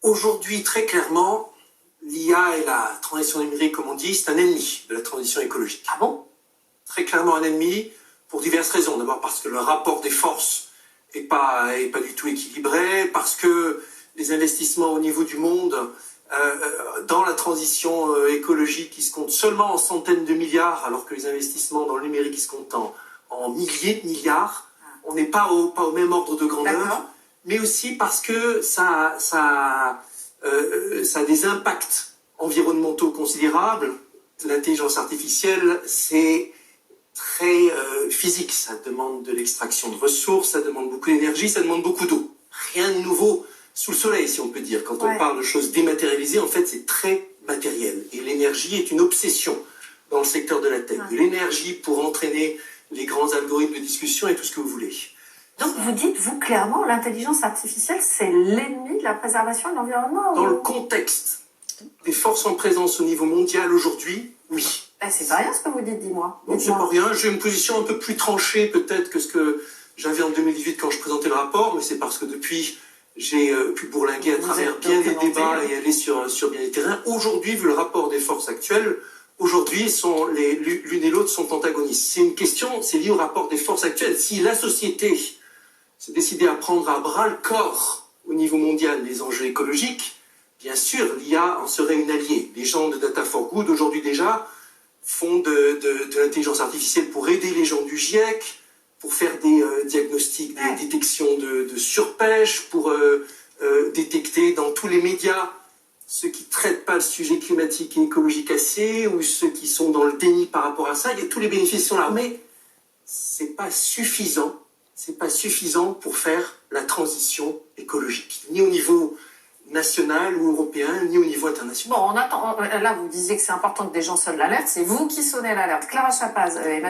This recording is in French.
Aujourd'hui, très clairement, l'IA et la transition numérique, comme on dit, c'est un ennemi de la transition écologique. Ah bon? Très clairement un ennemi, pour diverses raisons. D'abord parce que le rapport des forces n'est pas du tout équilibré, parce que les investissements au niveau du monde dans la transition écologique, qui se comptent seulement en centaines de milliards, alors que les investissements dans le numérique, qui se comptent en milliers de milliards. On n'est pas au même ordre de grandeur, mais aussi parce que ça a des impacts environnementaux considérables. L'intelligence artificielle, c'est très physique. Ça demande de l'extraction de ressources, ça demande beaucoup d'énergie, ça demande beaucoup d'eau. Rien de nouveau sous le soleil, si on peut dire. Quand on parle de choses dématérialisées, en fait, c'est très matériel. Et l'énergie est une obsession dans le secteur de la tech. L'énergie pour entraîner les grands algorithmes de discussion et tout ce que vous voulez. Donc vous dites, vous, clairement, l'intelligence artificielle, c'est l'ennemi de la préservation de l'environnement? Dans le contexte des forces en présence au niveau mondial aujourd'hui, oui. C'est pas rien ce que vous dites, dis-moi. Non, c'est pas rien. J'ai une position un peu plus tranchée peut-être que ce que j'avais en 2018 quand je présentais le rapport, mais c'est parce que depuis, j'ai pu bourlinguer à travers bien des débats et aller sur bien des terrains. Aujourd'hui, vu le rapport des forces actuelles, aujourd'hui, l'une et l'autre sont antagonistes. C'est une question, c'est lié au rapport des forces actuelles. Si la société s'est décidée à prendre à bras le corps au niveau mondial les enjeux écologiques, bien sûr, l'IA en serait une alliée. Les gens de Data for Good, aujourd'hui déjà, font de l'intelligence artificielle pour aider les gens du GIEC, pour faire des diagnostics, des détections de surpêche, pour détecter dans tous les médias ceux qui ne traitent pas le sujet climatique et écologique assez, ou ceux qui sont dans le déni par rapport à ça. Tous les bénéfices sont là, mais c'est pas suffisant. C'est pas suffisant pour faire la transition écologique, ni au niveau national ou européen, ni au niveau international. Bon, on attend. Là, vous disiez que c'est important que des gens sonnent l'alerte. C'est vous qui sonnez l'alerte. Clara Chapaz, Emmanuel